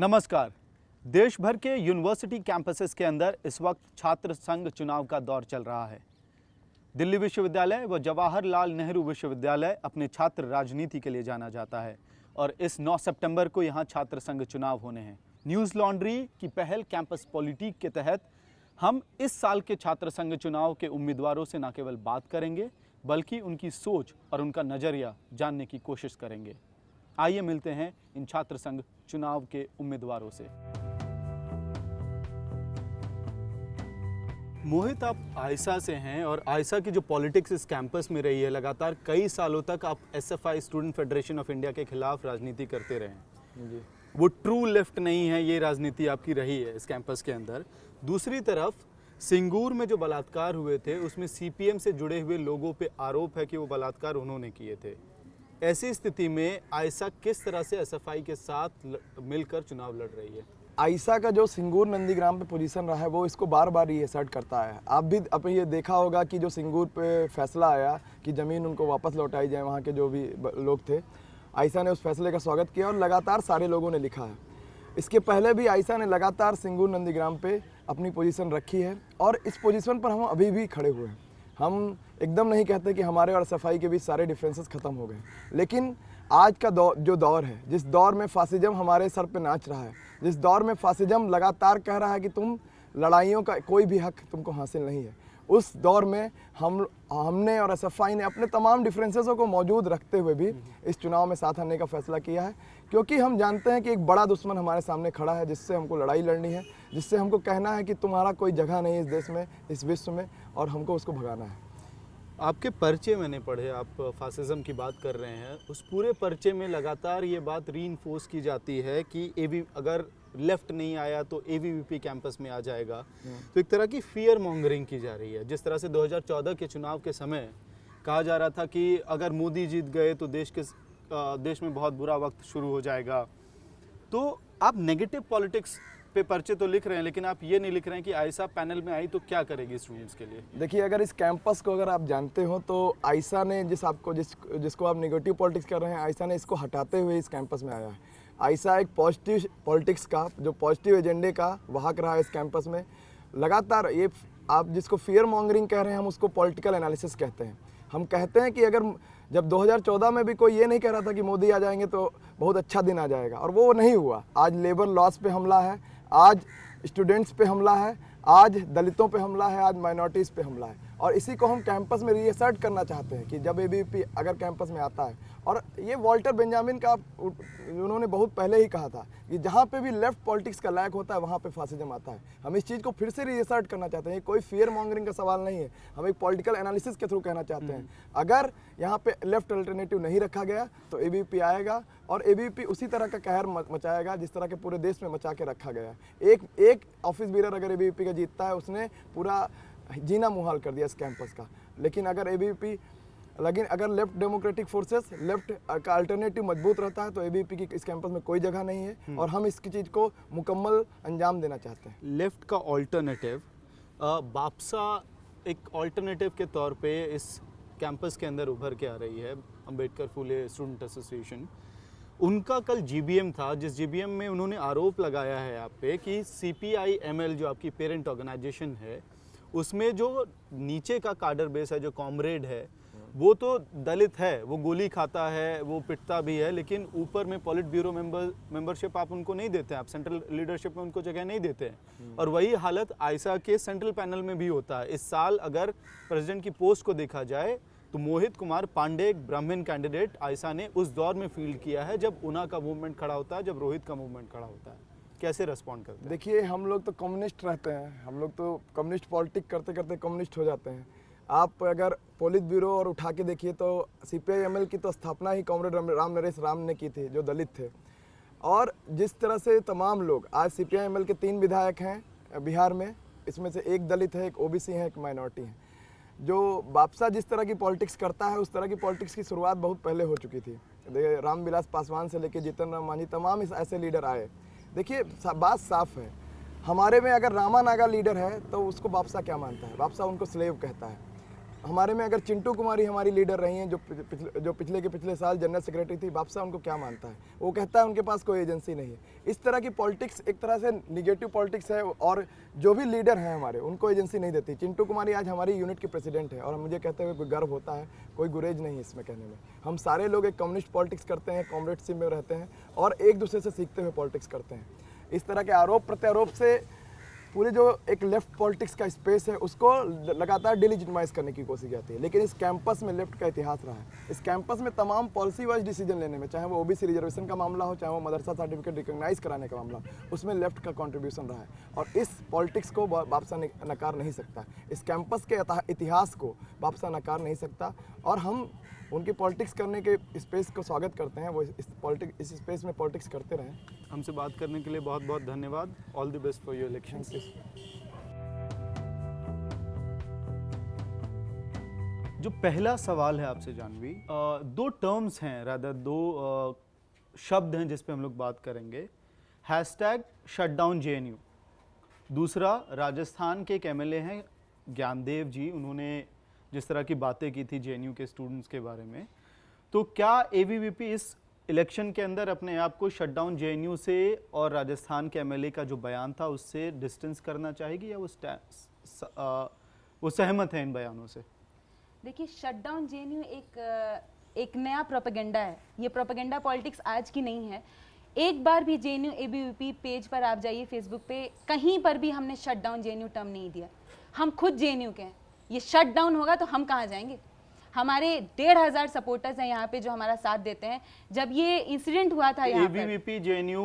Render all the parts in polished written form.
नमस्कार। देश भर के यूनिवर्सिटी कैंपसेस के अंदर इस वक्त छात्र संघ चुनाव का दौर चल रहा है। दिल्ली विश्वविद्यालय व जवाहरलाल नेहरू विश्वविद्यालय अपने छात्र राजनीति के लिए जाना जाता है और इस 9 सितंबर को यहाँ छात्र संघ चुनाव होने हैं। न्यूज़ लॉन्ड्री की पहल कैंपस पॉलिटिक के तहत हम इस साल के छात्र संघ चुनाव के उम्मीदवारों से न केवल बात करेंगे बल्कि उनकी सोच और उनका नज़रिया जानने की कोशिश करेंगे। आइए मिलते हैं इन छात्र संघ चुनाव के उम्मीदवारों से। मोहित, आप आयसा से हैं और आयसा की जो पॉलिटिक्स इस कैंपस में रही है, लगातार कई सालों तक आप SFI student federation of India के खिलाफ राजनीति करते रहे हैं। जी। वो ट्रू लेफ्ट नहीं है, ये राजनीति आपकी रही है इस कैंपस के अंदर। दूसरी तरफ सिंगूर में जो बलात्कार हुए थे उसमें सीपीएम से जुड़े हुए लोगों पे आरोप है कि वो बलात्कार उन्होंने किए थे। ऐसी स्थिति में आयसा किस तरह से एसएफआई के साथ मिलकर चुनाव लड़ रही है? आयसा का जो सिंगूर नंदीग्राम पे पोजीशन रहा है वो इसको बार बार रीअसर्ट करता है। आप भी अपने ये देखा होगा कि जो सिंगूर पे फैसला आया कि ज़मीन उनको वापस लौटाई जाए, वहाँ के जो भी लोग थे, आयसा ने उस फैसले का स्वागत किया और लगातार सारे लोगों ने लिखा है। इसके पहले भी आयसा ने लगातार सिंगूर नंदीग्राम पे अपनी पोजीशन रखी है और इस पोजीशन पर हम अभी भी खड़े हुए हैं। हम एकदम नहीं कहते कि हमारे और एसएफआई के बीच सारे डिफरेंसेस खत्म हो गए, लेकिन आज का जो दौर है, जिस दौर में फासिज्म हमारे सर पे नाच रहा है, जिस दौर में फासिज्म लगातार कह रहा है कि तुम लड़ाइयों का कोई भी हक तुमको हासिल नहीं है, उस दौर में हमने और एसएफआई ने अपने तमाम डिफरेंसेसों को मौजूद रखते हुए भी इस चुनाव में साथ आने का फैसला किया है, क्योंकि हम जानते हैं कि एक बड़ा दुश्मन हमारे सामने खड़ा है जिससे हमको लड़ाई लड़नी है, जिससे हमको कहना है कि तुम्हारा कोई जगह नहीं है इस देश में, इस विश्व में, और हमको उसको भगाना है। आपके पर्चे मैंने पढ़े, आप फासिज्म की बात कर रहे हैं, उस पूरे पर्चे में लगातार ये बात रीइंफोर्स की जाती है कि अगर लेफ्ट नहीं आया तो एबीवीपी कैंपस में आ जाएगा। तो एक तरह की फियर मॉन्गरिंग की जा रही है। जिस तरह से 2014 के चुनाव के समय कहा जा रहा था कि अगर मोदी जीत गए तो देश में बहुत बुरा वक्त शुरू हो जाएगा। तो आप नेगेटिव पॉलिटिक्स पे पर्चे तो लिख रहे हैं, लेकिन आप ये नहीं लिख रहे हैं कि आयसा पैनल में आई तो क्या करेगी स्टूडेंट्स के लिए। देखिए, अगर इस कैंपस को अगर आप जानते हो तो आयसा ने जिसको आप नेगेटिव पॉलिटिक्स कर रहे हैं, आयसा ने इसको हटाते हुए इस कैंपस में आया है। आयसा एक पॉजिटिव पॉलिटिक्स का, जो पॉजिटिव एजेंडे का वाहक रहा है इस कैंपस में। लगातार ये आप जिसको फियर मॉन्गरिंग कह रहे हैं, हम उसको पॉलिटिकल एनालिसिस कहते हैं। हम कहते हैं कि अगर जब 2014 में भी कोई ये नहीं कह रहा था कि मोदी आ जाएंगे तो बहुत अच्छा दिन आ जाएगा, और वो नहीं हुआ। आज लेबर लॉस पे हमला है, आज स्टूडेंट्स पे हमला है, आज दलितों पे हमला है, आज माइनॉरिटीज़ पे हमला है, और इसी को हम कैंपस में रीअसर्ट करना चाहते हैं कि जब एबीवीपी अगर कैंपस में आता है, और ये वॉल्टर बेंजामिन का उन्होंने बहुत पहले ही कहा था कि जहाँ पे भी लेफ्ट पॉलिटिक्स का लैक होता है वहाँ पे फासिज्म आता है। हम इस चीज़ को फिर से रीअसर्ट करना चाहते हैं। ये कोई फियर मॉन्गरिंग का सवाल नहीं है, हम एक पॉलिटिकल एनालिसिस के थ्रू कहना चाहते हैं। अगर यहाँ पे लेफ्ट अल्टरनेटिव नहीं रखा गया तो एबीवीपी आएगा और एबीवीपी उसी तरह का कहर मचाएगा जिस तरह के पूरे देश में मचा के रखा गया है। एक ऑफिस बीरर अगर एबीवीपी का जीतता है, उसने पूरा जीना मुहाल कर दिया इस कैंपस का। लेकिन अगर लेफ्ट डेमोक्रेटिक फोर्सेस, लेफ्ट का अल्टरनेटिव मजबूत रहता है तो एबीवीपी की इस कैंपस में कोई जगह नहीं है, और हम इसकी चीज़ को मुकम्मल अंजाम देना चाहते हैं। लेफ्ट का ऑल्टरनेटिव बापसा एक ऑल्टरनेटिव के तौर पे इस कैंपस के अंदर उभर के आ रही है। अंबेडकर फुले स्टूडेंट एसोसिएशन, उनका कल जीबीएम था, जिस जीबीएम में उन्होंने आरोप लगाया है आप पे कि सीपीआई-एमएल जो आपकी पेरेंट ऑर्गेनाइजेशन है, उसमें जो नीचे का काडर बेस है, जो कॉमरेड है, वो तो दलित है, वो गोली खाता है, वो पिटता भी है, लेकिन ऊपर में पॉलिट ब्यूरो मेंबरशिप आप उनको नहीं देते हैं, आप सेंट्रल लीडरशिप में उनको जगह नहीं देते हैं। और वही हालत आयसा के सेंट्रल पैनल में भी होता है। इस साल अगर प्रेसिडेंट की पोस्ट को देखा जाए तो मोहित कुमार पांडे, एक ब्राह्मण कैंडिडेट, आयसा ने उस दौर में फील्ड किया है जब उना का मूवमेंट खड़ा होता है, जब रोहित का मूवमेंट खड़ा होता है। कैसे रिस्पॉन्ड करते हैं? देखिए, हम लोग तो कम्युनिस्ट रहते हैं, हम लोग तो कम्युनिस्ट पॉलिटिक्स करते करते कम्युनिस्ट हो जाते हैं। आप अगर पोलित ब्यूरो और उठा के देखिए तो सीपीआई-एमएल की तो स्थापना ही कॉमरेड राम नरेश राम ने की थी, जो दलित थे। और जिस तरह से तमाम लोग, आज सीपीआई-एमएल के 3 विधायक हैं बिहार में, इसमें से एक दलित है, एक ओबीसी है, एक माइनॉरिटी है। जो बापसा जिस तरह की पॉलिटिक्स करता है, उस तरह की पॉलिटिक्स की शुरुआत बहुत पहले हो चुकी थी। रामविलास पासवान से लेकर जीतन राम मांझी, तमाम ऐसे लीडर आए। देखिए, बात साफ है, हमारे में अगर रामा नागा लीडर है तो उसको बापसा क्या मानता है? बापसा उनको स्लेव कहता है। हमारे में अगर चिंटू कुमारी हमारी लीडर रही हैं, जो पिछले के पिछले साल जनरल सेक्रेटरी थी, बापसा उनको क्या मानता है? वो कहता है उनके पास कोई एजेंसी नहीं है। इस तरह की पॉलिटिक्स एक तरह से निगेटिव पॉलिटिक्स है, और जो भी लीडर हैं हमारे उनको एजेंसी नहीं देती। चिंटू कुमारी आज हमारी यूनिट की प्रेसिडेंट है, और मुझे कहते हुए कोई गर्व होता है, कोई गुरेज नहीं है इसमें कहने में। हम सारे लोग एक कम्युनिस्ट पॉलिटिक्स करते हैं, कॉमरेडशिप में रहते हैं, और एक दूसरे से सीखते हुए पॉलिटिक्स करते हैं। इस तरह के आरोप प्रत्यारोप से पूरे जो एक लेफ्ट पॉलिटिक्स का स्पेस है उसको लगातार डिलीजिटमाइज करने की कोशिश जाती है। लेकिन इस कैंपस में लेफ्ट का इतिहास रहा है। इस कैंपस में तमाम पॉलिसी वाइज डिसीजन लेने में, चाहे वो ओबीसी रिजर्वेशन का मामला हो, चाहे वो मदरसा सर्टिफिकेट रिकॉग्नाइज कराने का मामला, उसमें लेफ्ट का कंट्रीब्यूशन रहा है, और इस पॉलिटिक्स को बापसा नकार नहीं सकता। इस कैंपस के इतिहास को बापसा नकार नहीं सकता, और हम उनकी पॉलिटिक्स करने के स्पेस को स्वागत करते हैं। वो इस स्पेस में पॉलिटिक्स करते रहें। हमसे बात करने के लिए बहुत बहुत धन्यवाद। All the best for your election. जो पहला सवाल है आपसे जानवी, दो टर्म्स हैं, रादर दो शब्द हैं जिस पे हम लोग बात करेंगे। Hashtag shutdown JNU। दूसरा, राजस्थान के एक MLA हैं ज्ञानदेव जी, उन्होंने जिस तरह की बातें की थी JNU के स्टूडेंट्स के बारे में, तो क्या ABVP इस इलेक्शन के अंदर अपने आप को शटडाउन JNU से और राजस्थान के MLA का जो बयान था उससे डिस्टेंस करना चाहेगी, या वो सहमत है इन बयानों से? देखिए, शटडाउन JNU एक नया प्रोपेगेंडा है। ये प्रोपेगेंडा पॉलिटिक्स आज की नहीं है। एक बार भी JNU ABVP पेज पर आप जाइए, फेसबुक पे, कहीं पर भी हमने शटडाउन JNU टर्म नहीं दिया। हम खुद JNU के हैं। ये शट डाउन होगा तो हम कहाँ जाएंगे? हमारे 1,500 सपोर्टर्स हैं यहाँ पे जो हमारा साथ देते हैं। जब ये इंसिडेंट हुआ था यहाँ पर, ABVP JNU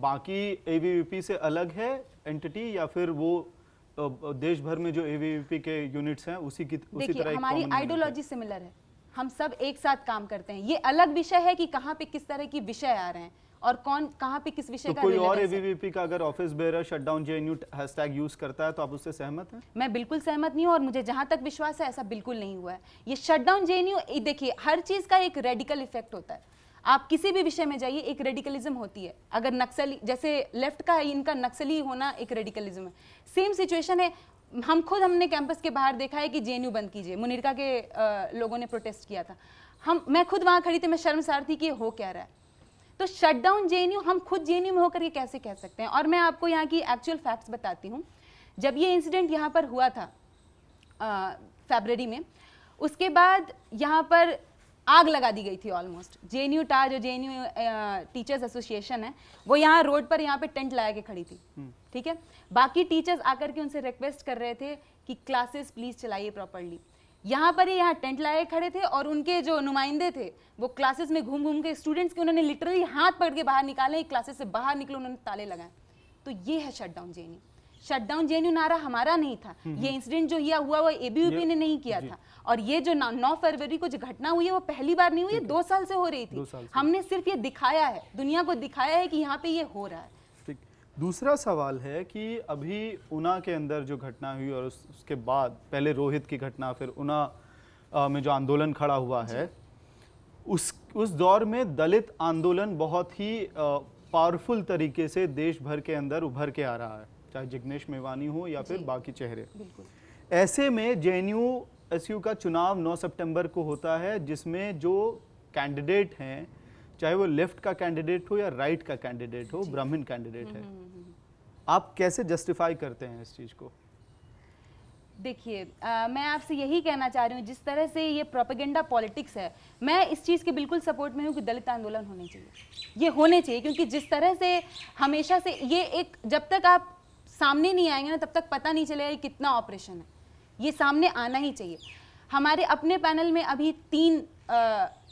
बाकी ABVP से अलग है एंटिटी, या फिर वो देश भर में जो ABVP के यूनिट्स हैं उसी तरह? हमारी आइडियोलॉजी सिमिलर है, हम सब एक साथ काम करते हैं। ये अलग विषय है कि कहाँ पे किस तरह की विषय आ रहे हैं और कौन कहाँ पे किस विषय का कोई और relevance है। ABVP का अगर office bearer shutdown JNU hashtag use करता है तो आप उससे सहमत हैं? मैं बिल्कुल सहमत नहीं हूँ, और मुझे जहां तक विश्वास है ऐसा बिल्कुल नहीं हुआ है। ये शटडाउन JNU, देखिए, हर चीज का एक रेडिकल इफेक्ट होता है। आप किसी भी विषय में जाइए, एक रेडिकलिज्म होती है। अगर नक्सली, जैसे लेफ्ट का है, इनका नक्सली होना एक रेडिकलिज्म है। सेम सिचुएशन है। हमने कैंपस के बाहर देखा है कि JNU बंद कीजिए, मुनीरका के लोगों ने प्रोटेस्ट किया था। मैं खुद वहां खड़ी थी, मैं शर्मसार थी कि ये हो क्या रहा है। तो शटडाउन JNU हम खुद JNU में होकर ये कैसे कह सकते हैं? और मैं आपको यहाँ की एक्चुअल फैक्ट्स बताती हूँ। जब ये इंसिडेंट यहाँ पर हुआ था फरवरी में, उसके बाद यहाँ पर आग लगा दी गई थी ऑलमोस्ट। JNU टा, जो JNU टीचर्स एसोसिएशन है, वो यहाँ रोड पर यहाँ पे टेंट लगा के खड़ी थी। ठीक है, बाकी टीचर्स आकर के उनसे रिक्वेस्ट कर रहे थे कि क्लासेस प्लीज चलाइए प्रॉपर्ली। यहाँ पर ही यहाँ टेंट लगाए खड़े थे, और उनके जो नुमाइंदे थे वो क्लासेस में घूम घूम के स्टूडेंट्स के उन्होंने लिटरली हाथ पकड़ के बाहर निकाले, क्लासेस से बाहर निकले, उन्होंने ताले लगाए। तो ये है शटडाउन JNU। शटडाउन JNU नारा हमारा नहीं था। ये इंसिडेंट जो हुआ वो ABVP ने नहीं किया था। और ये जो 9 फरवरी को जो घटना हुई है वो पहली बार नहीं हुई है, 2 साल से हो रही थी। हमने सिर्फ ये दिखाया है, दुनिया को दिखाया है कि यहाँ पे ये हो रहा है। ठीक। दूसरा सवाल है कि अभी ऊना के अंदर जो घटना हुई और उसके बाद पहले रोहित की घटना, फिर ऊना में जो आंदोलन खड़ा हुआ है, उस दौर में दलित आंदोलन बहुत ही पावरफुल तरीके से देश भर के अंदर उभर के आ रहा है, चाहे जिग्नेश मेवानी हो या फिर बाकी चेहरे। ऐसे में JNU SU का चुनाव 9 सितंबर को होता है, जिसमें जो कैंडिडेट हैं, चाहे वो लेफ्ट का कैंडिडेट हो या राइट का कैंडिडेट हो, ब्राह्मण कैंडिडेट है। आप कैसे जस्टिफाई करते हैं इस चीज को? देखिए, मैं आपसे यही कहना चाह रही हूँ, जिस तरह से ये प्रोपेगेंडा पॉलिटिक्स है, मैं इस चीज़ के बिल्कुल सपोर्ट में हूँ कि दलित आंदोलन होने चाहिए। ये होने चाहिए, क्योंकि जिस तरह से हमेशा से ये एक, जब तक आप सामने नहीं आएंगे ना, तब तक पता नहीं चलेगा कि कितना ऑपरेशन है। ये सामने आना ही चाहिए। हमारे अपने पैनल में अभी 3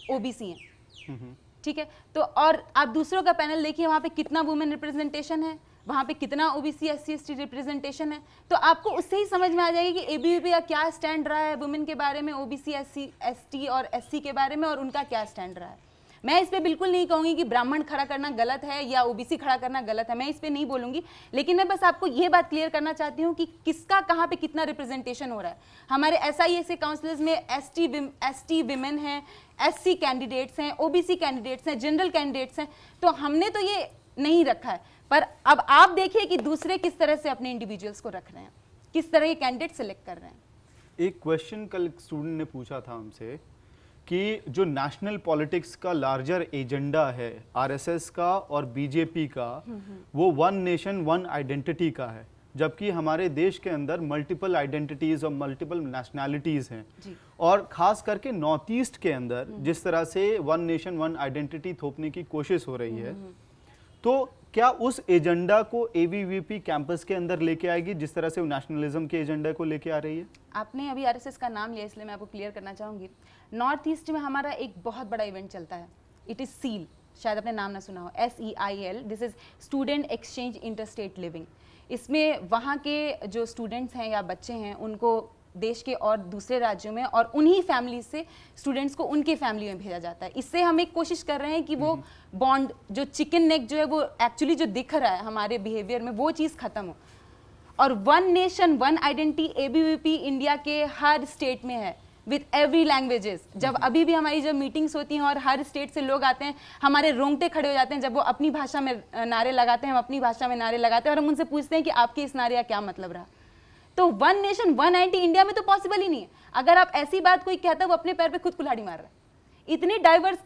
OBC हैं, ठीक है, तो और आप दूसरों का पैनल देखिए, वहाँ पे कितना वुमेन रिप्रेजेंटेशन है, वहाँ पे कितना OBC SC ST रिप्रेजेंटेशन है। तो आपको उससे ही समझ में आ जाएगी कि ABVP का क्या स्टैंड रहा है वुमेन के बारे में, OBC SC ST और SC के बारे में, और उनका क्या स्टैंड रहा है। मैं इस पे बिल्कुल नहीं कहूँगी कि ब्राह्मण खड़ा करना गलत है या OBC खड़ा करना गलत है, मैं इस पे नहीं बोलूँगी। लेकिन मैं बस आपको ये बात क्लियर करना चाहती हूँ कि किसका कहाँ पे कितना रिप्रेजेंटेशन हो रहा है। हमारे SISA काउंसिलर्स में ST विमेन हैं, SC कैंडिडेट्स हैं, OBC कैंडिडेट्स हैं, जनरल कैंडिडेट्स हैं। तो हमने तो ये नहीं रखा है, पर अब आप देखिए कि दूसरे किस तरह से अपने इंडिविजुअल्स को रख रहे हैं, किस तरह के कैंडिडेट सेलेक्ट कर रहे हैं। एक क्वेश्चन कल स्टूडेंट ने पूछा था हमसे कि जो नेशनल पॉलिटिक्स का लार्जर एजेंडा है आरएसएस का और बीजेपी का, वो वन नेशन वन आइडेंटिटी का है, जबकि हमारे देश के अंदर मल्टीपल आइडेंटिटीज और मल्टीपल नेशनैलिटीज हैं। और खास करके नॉर्थ ईस्ट के अंदर जिस तरह से वन नेशन वन आइडेंटिटी थोपने की कोशिश हो रही है, तो क्या उस एजेंडा को एबीवीपी कैंपस के अंदर लेके आएगी जिस तरह से वो नेशनलिज्म के एजेंडा को लेके आ रही है? आपने अभी आरएसएस का नाम लिया, इसलिए मैं आपको क्लियर करना चाहूंगी। नॉर्थ ईस्ट में हमारा एक बहुत बड़ा इवेंट चलता है, इट इज सील, शायद आपने नाम ना सुना हो, SEIL, this is student exchange interstate living. इसमें वहाँ के जो स्टूडेंट्स हैं या बच्चे हैं उनको देश के और दूसरे राज्यों में और उन्हीं फैमिली से स्टूडेंट्स को उनके फैमिली में भेजा जाता है। इससे हम एक कोशिश कर रहे हैं कि वो बॉन्ड, जो चिकन नेक जो है वो एक्चुअली जो दिख रहा है हमारे बिहेवियर में, वो चीज़ खत्म हो। और one nation one identity ABVP India के हर स्टेट में है विथ एवरी लैंग्वेजेस। जब अभी भी हमारी जब मीटिंग्स होती हैं और हर स्टेट से लोग आते हैं, हमारे रोंगटे खड़े हो जाते हैं जब वो अपनी भाषा में नारे लगाते हैं, हम अपनी भाषा में नारे लगाते हैं और हम उनसे पूछते हैं कि आपके इस नारे का क्या मतलब रहा। तो one nation one identity India में तो पॉसिबल ही नहीं है। अगर आप ऐसी बात कोई कहता है वो अपने पैर पे खुद कुल्हाड़ी मार रहा है। इतनी डाइवर्स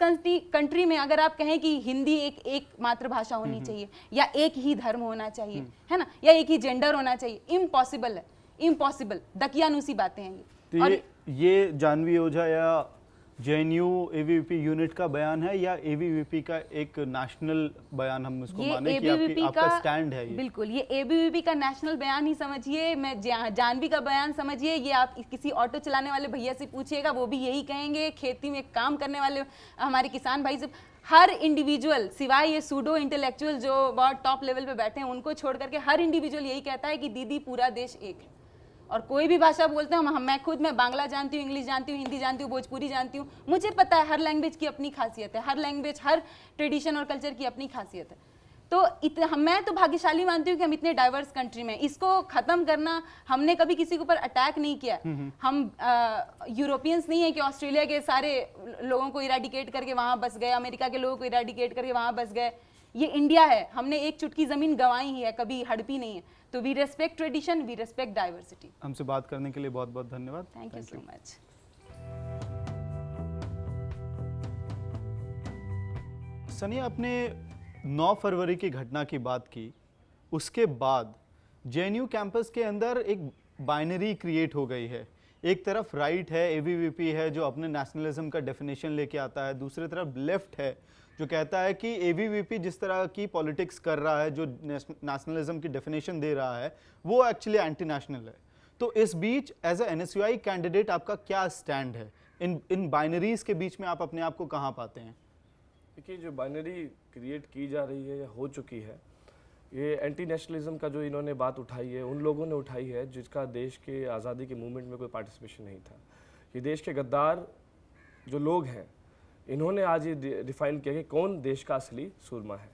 कंट्री में अगर आप कहें कि हिंदी एक मातृभाषा होनी चाहिए या एक ही धर्म होना चाहिए, है ना, या एक ही जेंडर होना चाहिए, इम्पॉसिबल है, इम्पॉसिबल, दकियानूसी बातें हैं ये। तो ये जानवी ओझा या जेएनयू एबीवीपी यूनिट का बयान है या एबीवीपी का एक नेशनल बयान, हम उसको माने कि आपका स्टैंड है ये? बिल्कुल, ये एबीवीपी का नेशनल बयान ही समझिए, मैं जानवी का बयान समझिए। ये आप किसी ऑटो चलाने वाले भैया से पूछिएगा, वो भी यही कहेंगे। खेती में काम करने वाले हमारे किसान भाई से, हर इंडिविजुअल सिवाय ये सूडो इंटेलेक्चुअल जो बहुत टॉप लेवल पे बैठे हैं उनको छोड़ करके हर इंडिविजुअल यही कहता है कि दीदी पूरा देश एक है। और कोई भी भाषा बोलते हैं मैं बांग्ला जानती हूँ, इंग्लिश जानती हूँ, हिंदी जानती हूँ, भोजपुरी जानती हूँ। मुझे पता है हर लैंग्वेज की अपनी खासियत है, हर लैंग्वेज, हर ट्रेडिशन और कल्चर की अपनी खासियत है। तो मैं तो भाग्यशाली मानती हूँ कि हम इतने डाइवर्स कंट्री में, इसको खत्म करना, हमने कभी किसी के ऊपर अटैक नहीं किया। हम यूरोपियंस नहीं है कि ऑस्ट्रेलिया के सारे लोगों को इरेडिकेट करके वहां बस गए, अमेरिका के लोगों को इरेडिकेट करके वहां बस गए। ये इंडिया है, हमने एक चुटकी जमीन गंवाई ही है, कभी हड़पी नहीं है। तो we respect tradition, we respect diversity. हमसे बात करने के लिए बहुत बहुत धन्यवाद। Thank you so much. Sunny, आपने 9 फरवरी की घटना की बात की, उसके बाद जेएनयू कैंपस के अंदर एक बाइनरी क्रिएट हो गई है। एक तरफ राइट है, एबीवीपी है जो अपने नेशनलिज्म का डेफिनेशन लेके आता है, दूसरी तरफ लेफ्ट है जो कहता है कि एबीवीपी जिस तरह की पॉलिटिक्स कर रहा है, जो नेशनलिज्म की डेफिनेशन दे रहा है, वो एक्चुअली एंटी नेशनल है। तो इस बीच एज अ एनएसयूआई कैंडिडेट आपका क्या स्टैंड है? इन बाइनरीज के बीच में आप अपने आप को कहाँ पाते हैं? देखिए, जो बाइनरी क्रिएट की जा रही है या हो चुकी है, ये एंटी नेशनलिज्म का जो इन्होंने बात उठाई है, उन लोगों ने उठाई है जिसका देश के आज़ादी के मूवमेंट में कोई पार्टिसिपेशन नहीं था। ये देश के गद्दार जो लोग हैं, इन्होंने आज ये डिफाइन किया कि कौन देश का असली सूरमा है।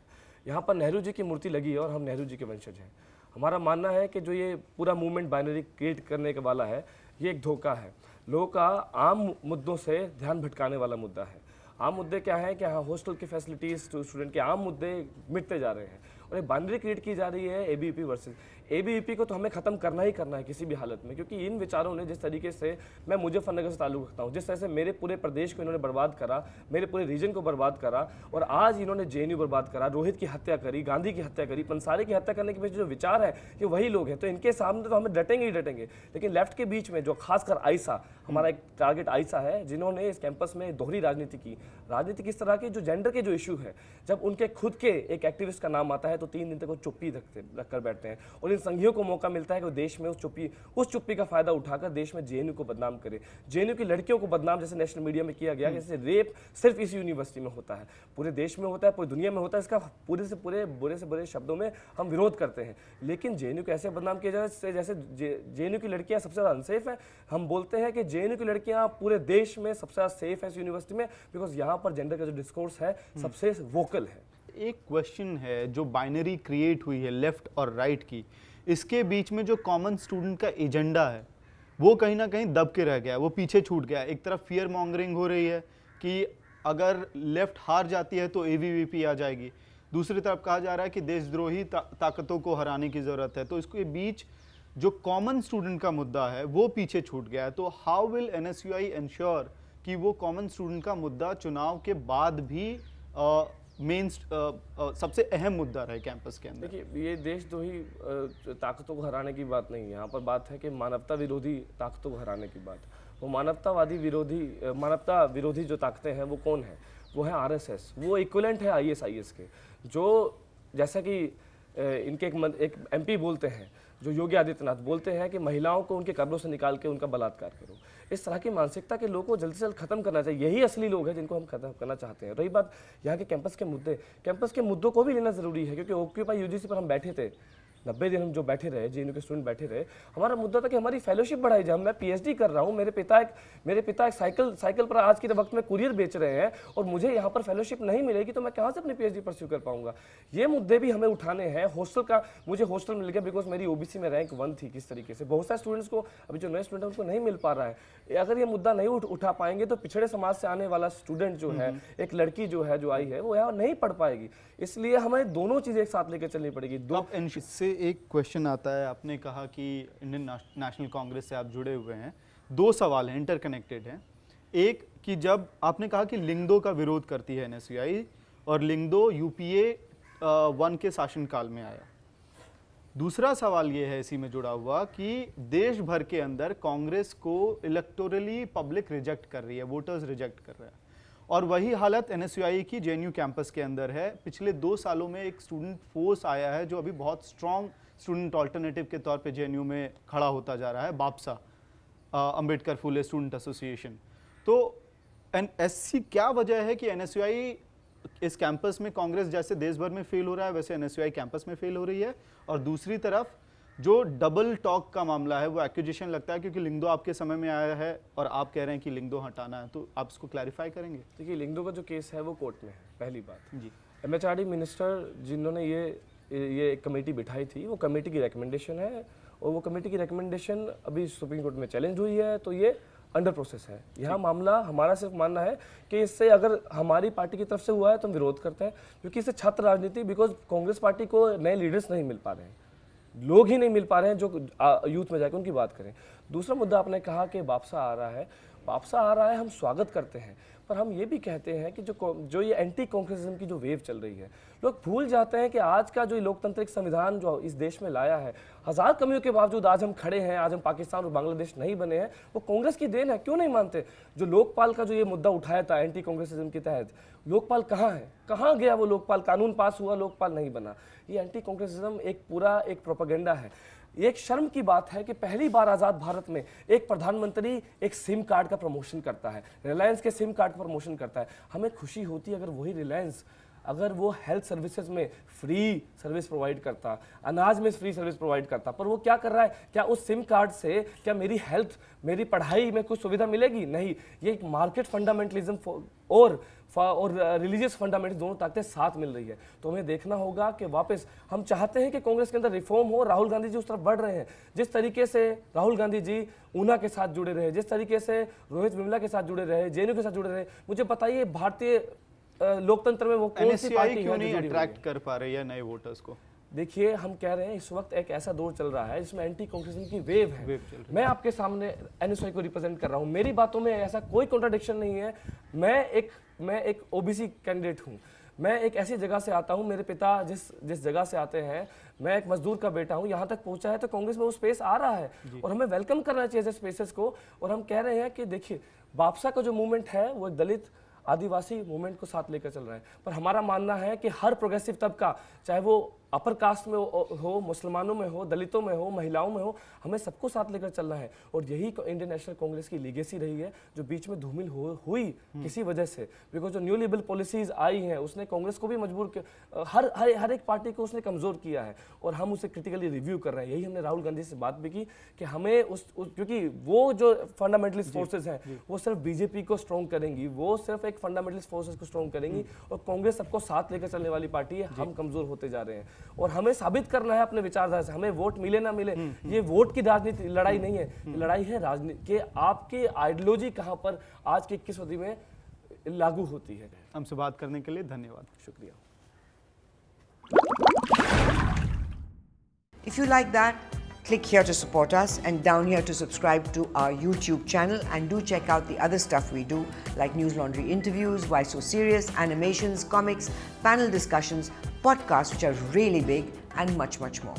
यहाँ पर नेहरू जी की मूर्ति लगी है और हम नेहरू जी के वंशज हैं। हमारा मानना है कि जो ये पूरा मूवमेंट बाइनरी क्रिएट करने के वाला है, ये एक धोखा है। लोगों का आम मुद्दों से ध्यान भटकाने वाला मुद्दा है। आम मुद्दे क्या है कि हाँ, हॉस्टल की फैसिलिटीज, स्टूडेंट के आम मुद्दे मिटते जा रहे हैं और एक बाइनरी क्रिएट की जा रही है एबीवीपी वर्सेस एबीवीपी को। तो हमें खत्म करना ही करना है किसी भी हालत में, क्योंकि इन विचारों ने जिस तरीके से, मैं मुजफ्फरनगर से ताल्लुक रखता हूँ, जिस तरह से मेरे पूरे प्रदेश को इन्होंने बर्बाद करा, मेरे पूरे रीजन को बर्बाद करा, और आज इन्होंने जेएनयू बर्बाद करा, रोहित की हत्या करी, गांधी की हत्या करी, पंसारी की हत्या करने के पीछे जो विचार है कि वही लोग हैं, तो इनके सामने तो हमें डटेंगे ही डटेंगे। लेकिन लेफ्ट के बीच में जो खासकर आयशा, हमारा एक टारगेट आयशा है, जिन्होंने इस कैंपस में दोहरी राजनीति की। राजनीति किस तरह की, जो जेंडर के जो इशू है, जब उनके खुद के एक एक्टिविस्ट का नाम आता है तो 3 दिन तक वो चुप्पी रख कर बैठते हैं, और इन संघियों को मौका मिलता है कि वो देश में उस चुप्पी का फायदा उठाकर देश में जेएनयू को बदनाम करे। जेएनयू की लड़कियों को बदनाम जैसे नेशनल मीडिया में किया गया, जैसे रेप सिर्फ इस यूनिवर्सिटी में होता है, पूरे देश में होता है, पूरी दुनिया में होता है। इसका पूरे से बुरे शब्दों में हम विरोध करते हैं। लेकिन जेएनयू को ऐसे बदनाम किया जाए जैसे जेएनयू की लड़कियां सबसे ज्यादा अनसेफ है। हम बोलते हैं कि जेएनयू की लड़कियां पूरे देश में सबसे ज्यादा सेफ है इस यूनिवर्सिटी में, बिकॉज यहाँ पर जेंडर का जो डिस्कोर्स है सबसे वोकल है। एक क्वेश्चन है, जो बाइनरी क्रिएट हुई है लेफ्ट और राइट की, इसके बीच में जो कॉमन स्टूडेंट का एजेंडा है वो कहीं ना कहीं दब के रह गया, वो पीछे छूट गया। एक तरफ फियर मॉन्गरिंग हो रही है कि अगर लेफ्ट हार जाती है तो एबीवीपी आ जाएगी, दूसरी तरफ कहा जा रहा है कि देशद्रोही ताकतों को हराने की ज़रूरत है। तो इसके बीच जो कॉमन स्टूडेंट का मुद्दा है वो पीछे छूट गया है। तो हाउ विल एनएसयूआई इंश्योर कि वो कॉमन स्टूडेंट का मुद्दा चुनाव के बाद भी मेन सबसे अहम मुद्दा रहे कैंपस के अंदर? देखिए, ये देशद्रोही ताकतों को हराने की बात नहीं है, यहाँ पर बात है कि मानवता विरोधी ताकतों को हराने की बात। वो मानवता विरोधी जो ताकतें हैं वो कौन है? वो है आरएसएस। वो इक्विवेलेंट है आईएसआईएस के, जो जैसा कि इनके एक एमपी बोलते हैं, जो योगी आदित्यनाथ बोलते हैं कि महिलाओं को उनके कब्रों से निकाल के उनका बलात्कार करो। इस तरह की मानसिकता के लोगों को जल्द से जल्द खत्म करना चाहिए। यही असली लोग हैं जिनको हम खत्म करना चाहते हैं। रही बात यहाँ के कैंपस के मुद्दों को भी लेना जरूरी है, क्योंकि ऑक्यूपाई यूजीसी पर हम बैठे थे 90 दिन, हम जो बैठे रहे, जेएनयू के स्टूडेंट बैठे रहे, हमारा मुद्दा था कि हमारी फेलोशिप बढ़ाई जाए। मैं पीएचडी कर रहा हूँ, मेरे पिता एक साइकिल पर आज के वक्त में कुरियर बेच रहे हैं और मुझे यहाँ पर फेलोशिप नहीं मिलेगी तो मैं कहाँ से अपनी पीएचडी परस्यू कर पाऊंगा? ये मुद्दे भी हमें उठाने हैं। मुझे हॉस्टल मिल गया बिकॉज मेरी ओबीसी में रैंक 1 थी। किस तरीके से बहुत सारे स्टूडेंट्स को, अभी जो नए स्टूडेंट हैं उनको नहीं मिल पा रहा है। अगर ये मुद्दा नहीं उठा पाएंगे तो पिछड़े समाज से आने वाला स्टूडेंट जो है, एक लड़की जो आई है, वो यहाँ नहीं पढ़ पाएगी। इसलिए हमें दोनों चीजें एक साथ लेकर चलनी पड़ेगी। इससे एक क्वेश्चन आता है, आपने कहा कि इंडियन नेशनल कांग्रेस से आप जुड़े हुए हैं, 2 सवाल हैं, इंटरकनेक्टेड हैं। एक कि जब आपने कहा कि लिंगदो का विरोध करती है एनएसयूआई, और लिंगदो यूपीए 1 के शासनकाल में आया। दूसरा सवाल ये है इसी में जुड़ा हुआ कि देश भर के अंदर कांग्रेस को इलेक्टोरली पब्लिक रिजेक्ट कर रही है, वोटर्स रिजेक्ट कर रहा है, और वही हालत एनएसयूआई की जेएनयू कैंपस के अंदर है। पिछले 2 सालों में एक स्टूडेंट फोर्स आया है जो अभी बहुत स्ट्रॉन्ग स्टूडेंट ऑल्टरनेटिव के तौर पे जेएनयू में खड़ा होता जा रहा है, बापसा, अंबेडकर फुले स्टूडेंट एसोसिएशन। तो ऐसी क्या वजह है कि एनएसयूआई इस कैंपस में कांग्रेस जैसे देश भर में फेल हो रहा है, वैसे एनएसयूआई कैंपस में फेल हो रही है? और दूसरी तरफ जो डबल टॉक का मामला है, वो एक्यूजेशन लगता है क्योंकि लिंगदो आपके समय में आया है और आप कह रहे हैं कि लिंगदो हटाना है, तो आप इसको क्लैरिफाई करेंगे? देखिए, लिंगदो का जो केस है वो कोर्ट में है, पहली बात जी। एमएचआरडी मिनिस्टर जिन्होंने ये एक कमेटी बिठाई थी, वो कमेटी की रिकमेंडेशन है, और वो कमेटी की रिकमेंडेशन अभी सुप्रीम कोर्ट में चैलेंज हुई है, तो ये अंडर प्रोसेस है। यह मामला हमारा सिर्फ मानना है कि इससे अगर हमारी पार्टी की तरफ से हुआ है तो हम विरोध करते हैं, क्योंकि इससे छात्र राजनीति, बिकॉज कांग्रेस पार्टी को नए लीडर्स नहीं मिल पा रहे हैं, लोग ही नहीं मिल पा रहे हैं जो यूथ में जाकर उनकी बात करें। दूसरा मुद्दा आपने कहा कि वापसा आ रहा है, हम स्वागत करते हैं, पर हम ये भी कहते हैं कि जो ये एंटी कांग्रेसिज्म की जो वेव चल रही है, लोग भूल जाते हैं कि आज का जो लोकतांत्रिक संविधान जो इस देश में लाया है, 1000 कमियों के बावजूद आज हम खड़े हैं, आज हम पाकिस्तान और बांग्लादेश नहीं बने हैं, वो कांग्रेस की देन है। क्यों नहीं मानते? जो लोकपाल का जो ये मुद्दा उठाया था एंटी कांग्रेसिज्म के तहत, लोकपाल कहाँ है? कहाँ गया वो लोकपाल? कानून पास हुआ, लोकपाल नहीं बना। ये एंटी कांग्रेसिज्म एक प्रोपेगेंडा है। एक शर्म की बात है कि पहली बार आज़ाद भारत में एक प्रधानमंत्री एक सिम कार्ड का प्रमोशन करता है, रिलायंस के सिम कार्ड का प्रमोशन करता है। हमें खुशी होती है अगर वही रिलायंस, अगर वो हेल्थ सर्विसेज में फ्री सर्विस प्रोवाइड करता, अनाज में फ्री सर्विस प्रोवाइड करता, पर वो क्या कर रहा है? क्या उस सिम कार्ड से क्या मेरी हेल्थ, मेरी पढ़ाई में कुछ सुविधा मिलेगी? नहीं। ये एक मार्केट फंडामेंटलिज्म और रिलीजियस फंडामेंटल दोनों ताकतें साथ मिल रही है। तो हमें देखना होगा कि वापस हम चाहते हैं कि कांग्रेस के अंदर रिफॉर्म हो, राहुल गांधी जी उस तरफ बढ़ रहे हैं। जिस तरीके से राहुल गांधी जी ऊना के साथ जुड़े रहे, जिस तरीके से रोहित वेमुला के साथ जुड़े रहे, जेएनयू के साथ जुड़े रहे, मुझे बताइए भारतीय लोकतंत्र में वो कौन सी पार्टी क्यों नहीं अट्रैक्ट कर पा रही है नए वोटर्स को? देखिए, हम कह रहे हैं इस वक्त एक ऐसा दौर चल रहा है जिसमें एंटी कांग्रेसिज्म की वेव है। मैं आपके सामने एनएसयूआई को रिप्रेजेंट कर रहा हूं, मेरी बातों में ऐसा कोई कॉन्ट्राडिक्शन नहीं है। मैं एक ओबीसी कैंडिडेट हूं, मैं एक ऐसी जगह से आता हूं, मेरे पिता जिस जगह से आते हैं, मैं एक मजदूर का बेटा हूं, यहां तक पहुंचा है तो कांग्रेस में वो स्पेस आ रहा है और हमें वेलकम करना चाहिए ऐसे स्पेसेस को। और हम कह रहे हैं कि देखिए, वापसा का जो मूवमेंट है वो एक दलित आदिवासी मूवमेंट को साथ लेकर चल रहा है, पर हमारा मानना है कि हर प्रोग्रेसिव तबका, चाहे वो अपर कास्ट में हो, मुसलमानों में हो, दलितों में हो, महिलाओं में हो, हमें सबको साथ लेकर चलना है। और यही इंडियन नेशनल कांग्रेस की लीगेसी रही है, जो बीच में धूमिल हुई किसी वजह से, बिकॉज जो न्यू लिबरल पॉलिसीज आई हैं उसने कांग्रेस को भी मजबूर हर एक पार्टी को उसने कमजोर किया है, और हम उसे क्रिटिकली रिव्यू कर रहे हैं। यही हमने राहुल गांधी से बात भी की कि हमें क्योंकि वो जो फंडामेंटलिस्ट फोर्सेज हैं वो सिर्फ बीजेपी को स्ट्रॉन्ग करेंगी, वो सिर्फ एक फंडामेंटलिस्ट फोर्सेज को स्ट्रॉन्ग करेंगी, और कांग्रेस सबको साथ लेकर चलने वाली पार्टी है। हम कमजोर होते जा रहे हैं और हमें साबित करना है अपने विचारधारा से, हमें वोट मिले ना मिले, ये वोट की राजनीति लड़ाई नहीं है, लड़ाई है राजनीति के आपके आइडियोलॉजी कहां पर आज की 21वीं सदी में लागू होती है। हमसे बात करने के लिए धन्यवाद। शुक्रिया। If you like that, Click here to support us and down here to subscribe to our YouTube channel, and do check out the other stuff we do like News Laundry interviews, Why So Serious, animations, comics, panel discussions, podcasts which are really big, and much, much more.